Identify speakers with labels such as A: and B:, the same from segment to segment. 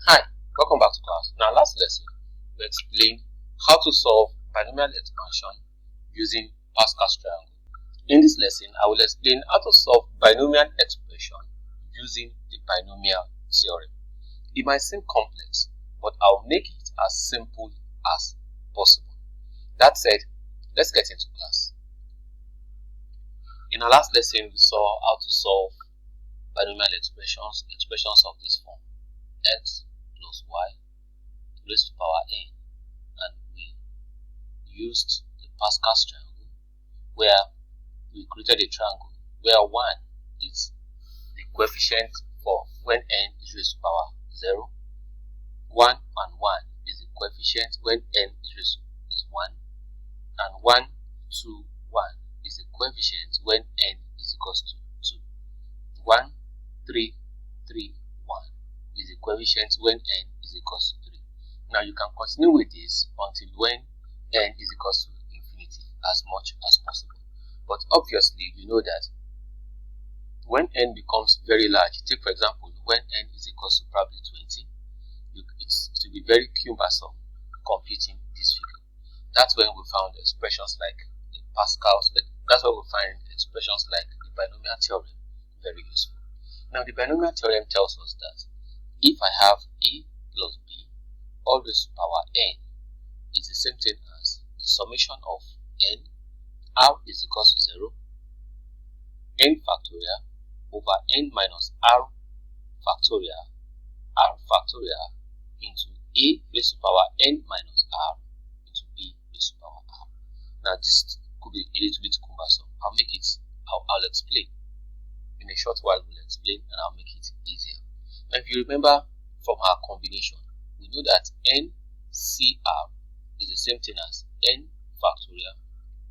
A: Hi, welcome back to class. Now, last lesson, we explained how to solve binomial expansion using Pascal's triangle. In this lesson, I will explain how to solve binomial expression using the binomial theorem. It might seem complex, but I'll make it as simple as possible. That said, let's get into class. In our last lesson, we saw how to solve binomial expressions of this form: x plus y raised to power n, and we used the Pascal's triangle where we created a triangle where 1 is the coefficient for when n is raised to power 0, 1 and 1 is the coefficient when n is 1, and 1, 2, 1 is the coefficient when n is equals to 2. 1, 3, 3, 1 is the coefficient when n is equals to 3. Now you can continue with this until when n is equals to infinity as much as possible. But obviously you know that when n becomes very large, take for example when n is equals to probably 20, it will be very cumbersome computing this figure. That's when we found expressions like the Pascal's, that's why we find expressions like the binomial theorem very useful. Now the binomial theorem tells us that if I have a plus b all raised to power n is the same thing as the summation of n, r is equals to 0, n factorial over n minus r factorial into a raised to power n minus r into b raised to power r. Now this could be a little bit cumbersome. I'll explain. In a short while we'll explain and I'll make it easier. Now if you remember from our combination, we know that NCR is the same thing as n factorial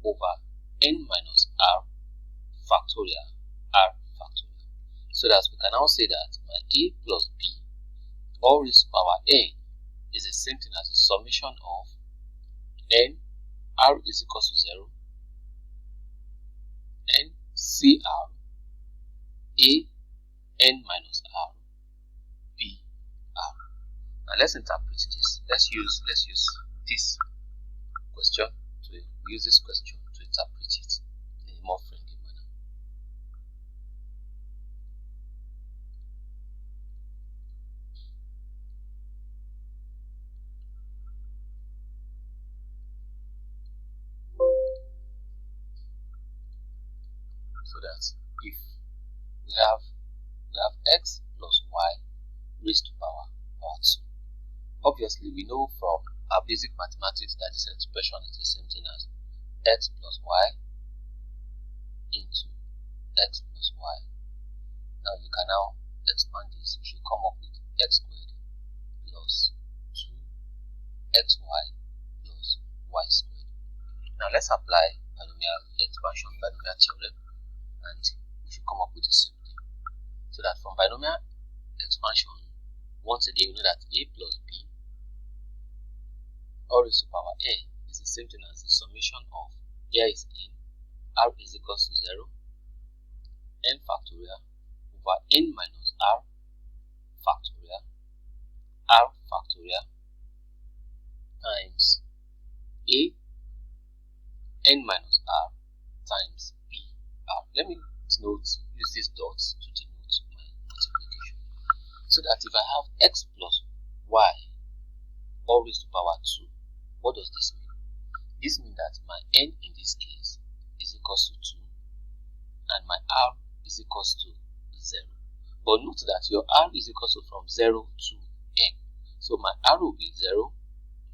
A: over n minus r factorial r factorial. So that we can now say that my a plus b all raised to power n is the same thing as the summation of n r is equals to 0, n cr a n minus r b r. Now let's interpret this. Let's use this question to interpret it in a more friendly manner. So that if we have x plus y raised to power 2. Obviously, we know from our basic mathematics that this expression is the same thing as x plus y into x plus y. Now you can now expand this. You should come up with x squared plus 2xy plus y squared. Now let's apply binomial expansion, binomial theorem, and we should come up with the same thing. So that from binomial expansion, once again, you know that a plus b all raised to power n is the same thing as the summation of here is n, r is equals to 0, n factorial over n minus r factorial times a n minus r times b r. Let me use these dots to denote my multiplication. So that if I have x plus y all raised to power 2, what does this mean? This means that my n in this case is equals to 2 and my r is equals to 0. But note that your r is equals to from 0 to n. So my r will be 0,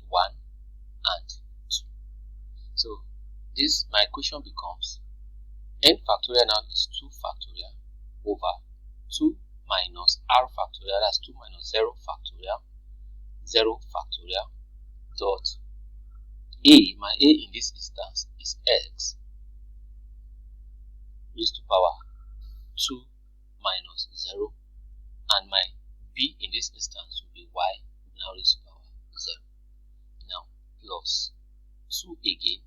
A: 1 and 2. So this, my equation becomes n factorial now is 2 factorial over 2 minus r factorial, that's 2 minus 0 factorial dot a, my a in this instance is x raised to power 2 minus 0, and my b in this instance will be y now raised to power 0. Now plus 2 again,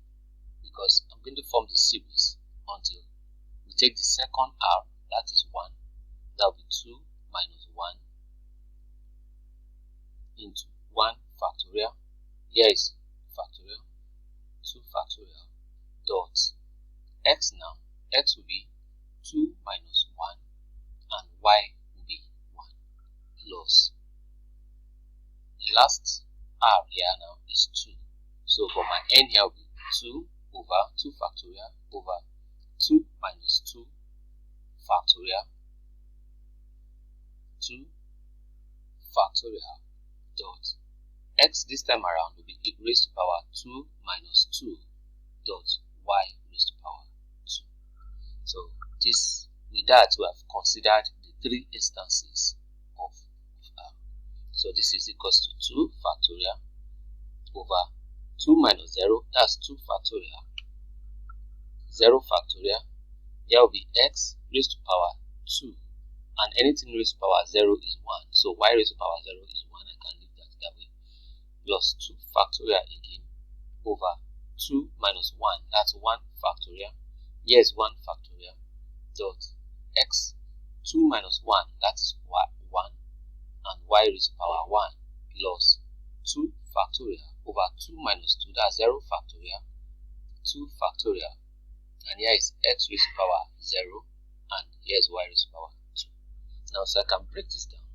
A: because I'm going to form the series until we take the second r, that is 1, that will be 2 minus 1 into 1 factorial. Here is factorial, 2 factorial dot x. Now x will be 2 minus 1 and y will be 1 plus the last r here now is 2. So for my n here will be 2 over 2 factorial over 2 minus 2 factorial 2 factorial dot x this time around will be raised to power 2 minus 2 dot y raised to power 2. So this, with that, we have considered the 3 instances of r. So this is equals to 2 factorial over 2 minus 0, that's 2 factorial, 0 factorial. Here will be x raised to power 2, and anything raised to power 0 is 1. So y raised to power 0 is 1. I can leave that way. Plus 2 factorial again over 2 minus 1, that's 1 factorial. Here is 1 factorial dot x 2 minus 1, that is 1, and y raised to power 1 plus 2 factorial over 2 minus 2, that's 0 factorial, 2 factorial, and here is x raised to power 0, and here is y raised to power 2. Now, so I can break this down.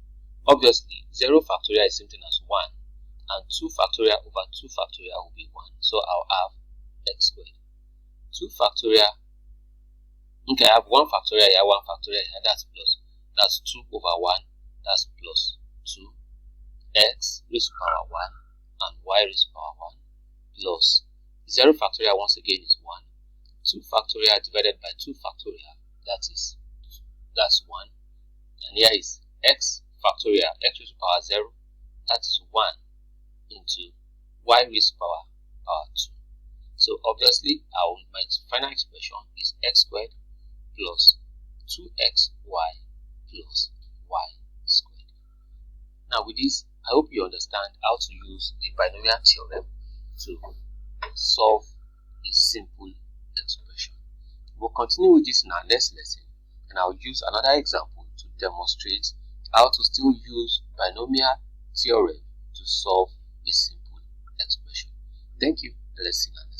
A: Obviously, 0 factorial is something as 1, and 2 factorial over 2 factorial will be 1. So I'll have x squared. 2 factorial, okay, I have 1 factorial here, 1 factorial here, that's plus. That's 2 over 1, that's plus 2. X raised to power 1 and y raised to power 1 plus 0 factorial once again is 1. 2 factorial divided by 2 factorial, that's 1. And here is x factorial, x raised to power 0, that is 1 into y raised to power 2. So obviously my final expression is x squared plus 2xy plus y squared. Now with this, I hope you understand how to use the binomial theorem to solve a simple expression. We'll continue with this in our next lesson, and I'll use another example to demonstrate how to still use binomial theorem to solve a simple expression. Thank you, and let's see you.